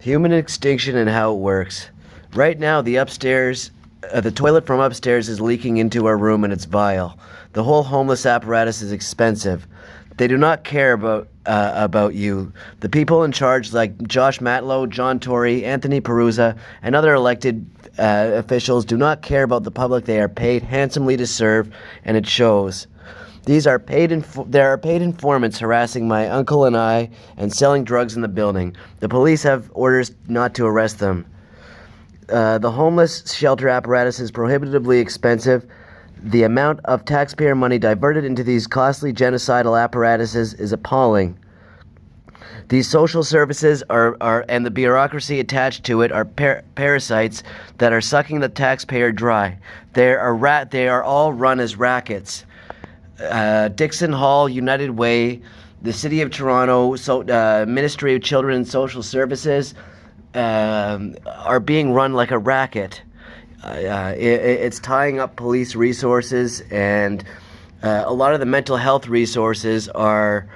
Human extinction and how it works. Right now, the toilet from upstairs is leaking into our room and it's vile. The whole homeless apparatus is expensive. They do not care about you. The people in charge, like Josh Matlow, John Tory, Anthony Perusa, and other elected officials, do not care about the public they are paid handsomely to serve, and it shows. There are paid informants harassing my uncle and I and selling drugs in the building. The police have orders not to arrest them. The homeless shelter apparatus is prohibitively expensive. The amount of taxpayer money diverted into these costly genocidal apparatuses is appalling. These social services and the bureaucracy attached to it are parasites that are sucking the taxpayer dry. They are all run as rackets. Dixon Hall, United Way, the City of Toronto, Ministry of Children and Social Services are being run like a racket. It's tying up police resources, and a lot of the mental health resources are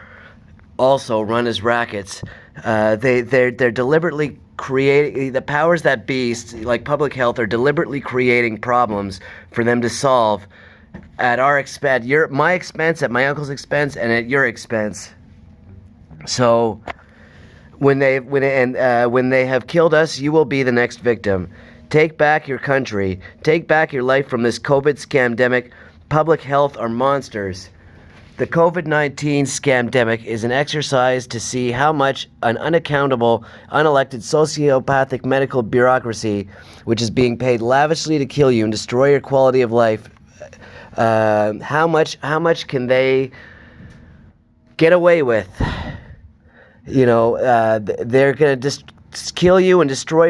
also run as rackets. They're deliberately creating, the powers that be, like public health, are deliberately creating problems for them to solve at our expense, my expense, at my uncle's expense, and at your expense. So when they have killed us, you will be the next victim. Take back your country. Take back your life from this COVID scamdemic. Public health are monsters. The COVID-19 scamdemic is an exercise to see how much an unaccountable, unelected, sociopathic medical bureaucracy, which is being paid lavishly to kill you and destroy your quality of life, how much can they get away with? You know, they're gonna just kill you and destroy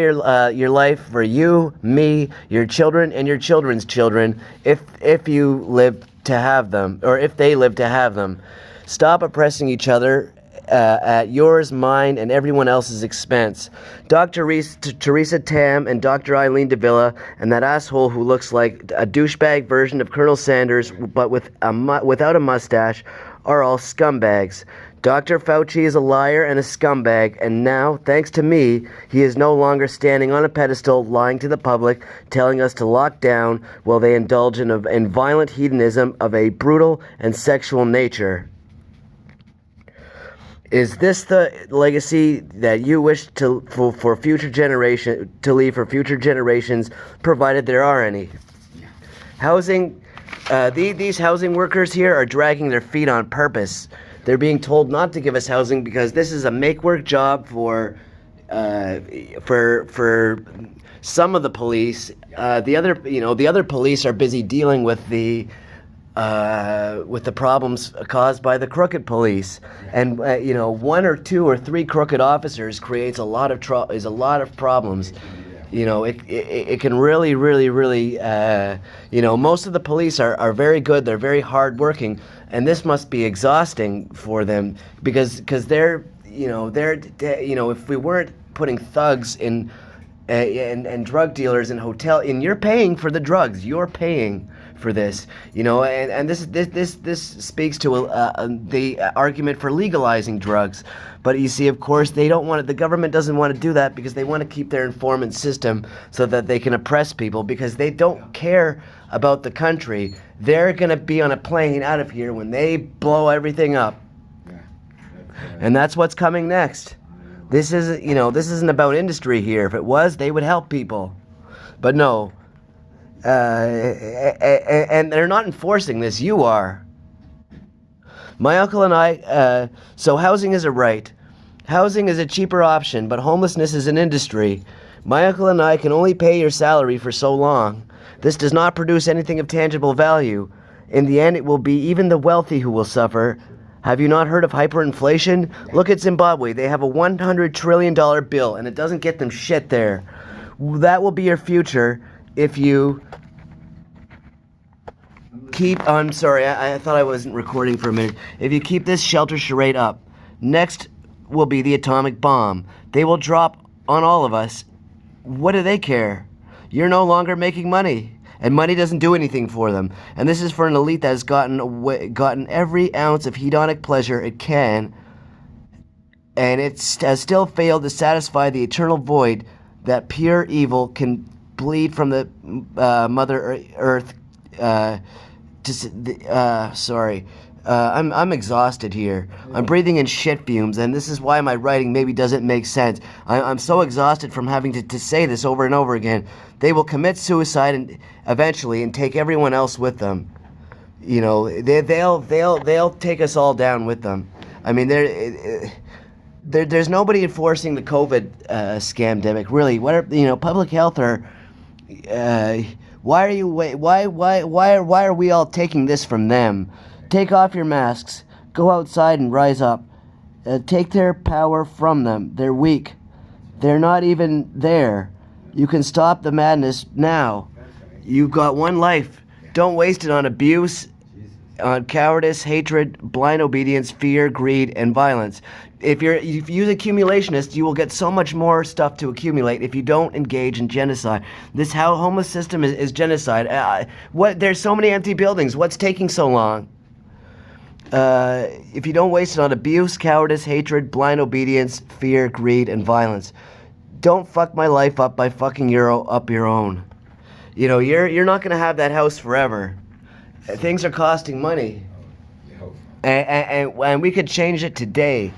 your life for you, me, your children, and your children's children, if you live to have them, or if they live to have them. Stop oppressing each other at yours, mine, and everyone else's expense. Dr. Teresa Tam and Dr. Eileen Davila and that asshole who looks like a douchebag version of Colonel Sanders but without a mustache are all scumbags. Dr. Fauci is a liar and a scumbag, and now, thanks to me, he is no longer standing on a pedestal lying to the public, telling us to lock down while they indulge in violent hedonism of a brutal and sexual nature. Is this the legacy that you wish to leave for future generations, provided there are any? Housing, these housing workers here are dragging their feet on purpose. They're being told not to give us housing because this is a make-work job for some of the police. The other police are busy dealing with the problems caused by the crooked police, and one or two or three crooked officers creates a lot of problems. You know, it can really, most of the police are very good. They're very hardworking, and this must be exhausting for them because they're if we weren't putting thugs in and drug dealers in you're paying for the drugs. You're paying for this, and this speaks to the argument for legalizing drugs. But you see, of course, they don't want it. The government doesn't want to do that because they want to keep their informant system so that they can oppress people, because they don't care about the country. They're going to be on a plane out of here when they blow everything up. And that's what's coming next. This isn't about industry here. If it was, they would help people. But no. And they're not enforcing this. You are. My uncle and I, so housing is a right. Housing is a cheaper option, but homelessness is an industry. My uncle and I can only pay your salary for so long. This does not produce anything of tangible value. In the end, it will be even the wealthy who will suffer. Have you not heard of hyperinflation? Look at Zimbabwe. They have a $100 trillion bill, and it doesn't get them shit there. That will be your future if you I'm sorry, I thought I wasn't recording for a minute. If you keep this shelter charade up, next will be the atomic bomb. They will drop on all of us. What do they care? You're no longer making money, and money doesn't do anything for them. And this is for an elite that has gotten every ounce of hedonic pleasure it can and it has still failed to satisfy the eternal void that pure evil can bleed from the Mother Earth. I'm exhausted here. I'm breathing in shit fumes, and this is why my writing maybe doesn't make sense. I'm so exhausted from having to say this over and over again. They will commit suicide and eventually, and take everyone else with them. You know, they'll take us all down with them. I mean, there's nobody enforcing the COVID scamdemic. Really, public health are. Why are we all taking this from them? Take off your masks. Go outside and rise up. Take their power from them. They're weak. They're not even there. You can stop the madness now. You've got one life. Don't waste it on abuse, on cowardice, hatred, blind obedience, fear, greed, and violence. If you're accumulationist, you will get so much more stuff to accumulate if you don't engage in genocide. This homeless system is genocide. There's so many empty buildings. What's taking so long? If you don't waste it on abuse, cowardice, hatred, blind obedience, fear, greed, and violence, don't fuck my life up by fucking up your own. You know, you're not gonna have that house forever. Things are costing money, and we could change it today.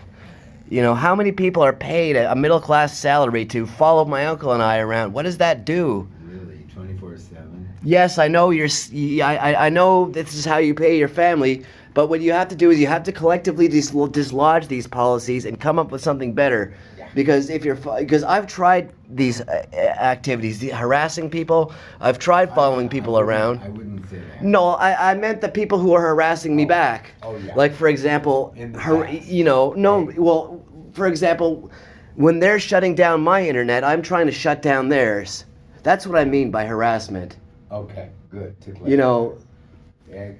You know, how many people are paid a middle-class salary to follow my uncle and I around? What does that do? Really, 24/7? Yes, I know I know this is how you pay your family, but what you have to do is you have to collectively dislodge these policies and come up with something better. Yeah. Because I've tried these activities, harassing people. I've tried following people around. I wouldn't say that. No, I meant the people who are harassing me back. Oh, yeah. Like, for example, for example, when they're shutting down my internet, I'm trying to shut down theirs. That's what I mean by harassment. Okay, good. You know,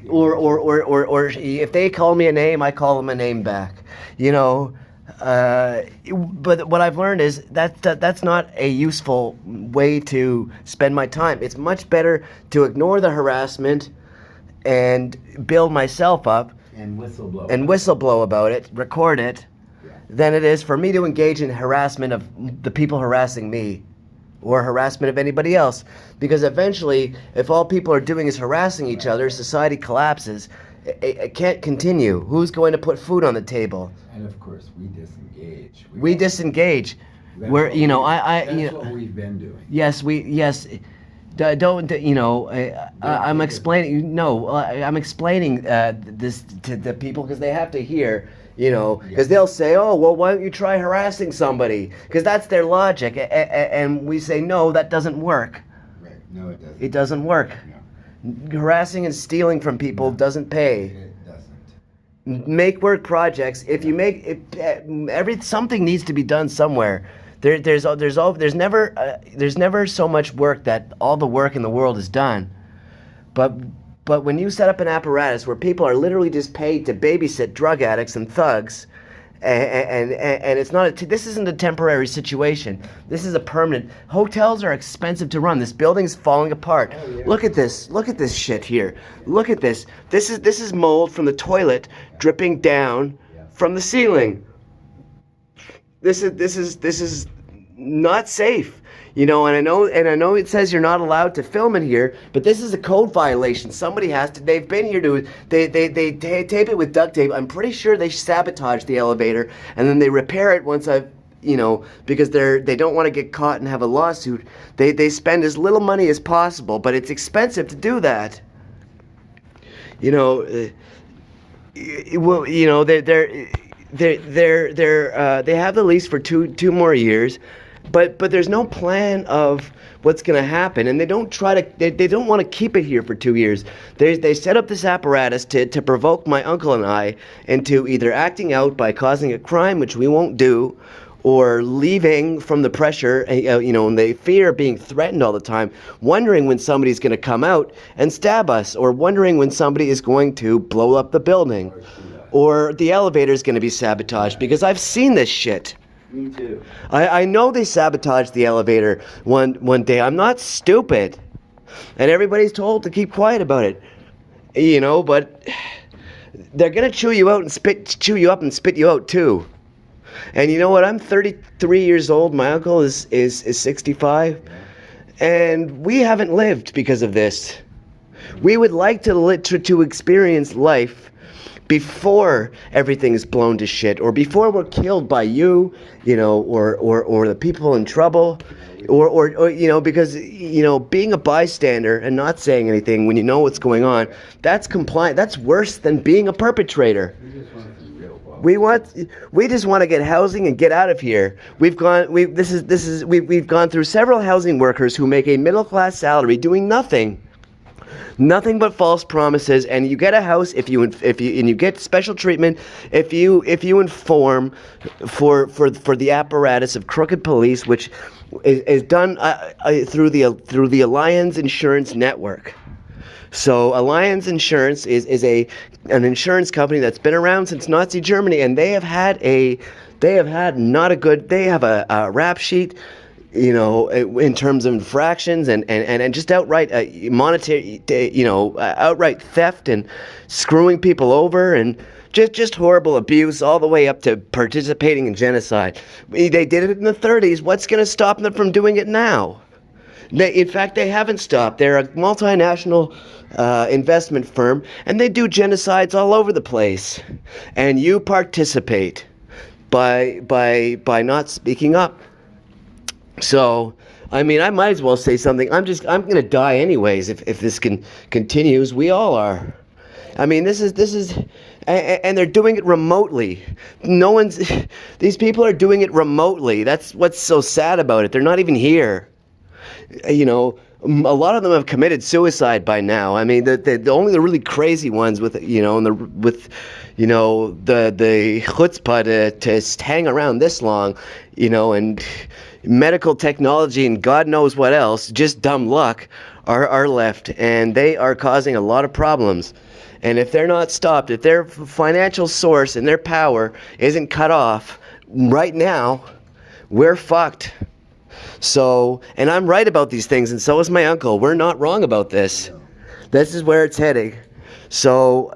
or if they call me a name, I call them a name back. You know, but what I've learned is that's not a useful way to spend my time. It's much better to ignore the harassment and build myself up and whistleblow about it, record it, than it is for me to engage in harassment of the people harassing me or harassment of anybody else. Because eventually, if all people are doing is harassing each other, society collapses. It can't continue. Who's going to put food on the table? And of course, we disengage. We disengage. That's We're, what you know, what we've been doing. Yes, don't, you know, I'm explaining, no, I'm explaining this to the people because they have to hear, you know, because they'll say, oh, well, why don't you try harassing somebody? Because that's their logic. And we say, no, that doesn't work. Right. No, it doesn't. It doesn't work. No. Harassing and stealing from people doesn't pay. It doesn't. Make work projects. If you make it, something needs to be done somewhere. There's never so much work that all the work in the world is done. But when you set up an apparatus where people are literally just paid to babysit drug addicts and thugs, and it's not this isn't a temporary situation. This is a permanent. Hotels are expensive to run. This building's falling apart. Oh, yeah. Look at this shit here. Look at this. This is mold from the toilet dripping down from the ceiling. This is not safe, you know, and I know it says you're not allowed to film in here, but this is a code violation. Somebody has to. They've been here to. They tape it with duct tape. I'm pretty sure they sabotage the elevator and then they repair it once I've, you know, because they don't want to get caught and have a lawsuit. They spend as little money as possible, but it's expensive to do that. You know, you know they have the lease for two more years, but there's no plan of what's going to happen, and they don't want to keep it here for 2 years. They set up this apparatus to provoke my uncle and I into either acting out by causing a crime, which we won't do, or leaving from the pressure, you know, and they fear being threatened all the time, wondering when somebody's going to come out and stab us, or wondering when somebody is going to blow up the building. Or the elevator's going to be sabotaged, because I've seen this shit. Me too. I know they sabotaged the elevator one day. I'm not stupid. And everybody's told to keep quiet about it. You know, but they're going to chew you up and spit you out too. And you know what? I'm 33 years old. My uncle is 65. And we haven't lived because of this. We would like to experience life before everything is blown to shit, or before we're killed by you, or the people in trouble, or because being a bystander and not saying anything when you know what's going on, that's compliant. That's worse than being a perpetrator. We just want to get housing and get out of here. We've gone through several housing workers who make a middle class salary doing nothing but false promises, and you get a house if you get special treatment if you inform for the apparatus of crooked police, which is done through the Alliance Insurance Network. So Alliance Insurance is an insurance company that's been around since Nazi Germany, and they have a rap sheet, in terms of infractions and just outright monetary, outright theft and screwing people over and just horrible abuse, all the way up to participating in genocide. They did it in the 30s. What's going to stop them from doing it now? In fact, they haven't stopped. They're a multinational investment firm, and they do genocides all over the place. And you participate by not speaking up. So, I mean, I might as well say something. I'm going to die anyways if this continues. We all are. I mean, this is, and they're doing it remotely. These people are doing it remotely. That's what's so sad about it. They're not even here. A lot of them have committed suicide by now. I mean, only the really crazy ones with the chutzpah to hang around this long, and medical technology and God knows what else, just dumb luck, are left, and they are causing a lot of problems. And if they're not stopped, if their financial source and their power isn't cut off right now, we're fucked. So, and I'm right about these things, and so is my uncle. We're not wrong about this. This is where it's heading. So,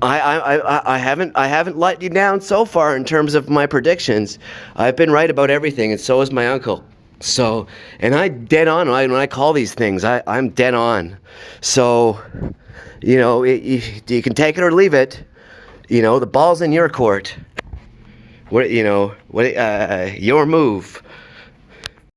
I haven't let you down so far in terms of my predictions. I've been right about everything, and so is my uncle. So, and I'm dead on when I call these things. I'm dead on. So, you can take it or leave it. The ball's in your court. Your move.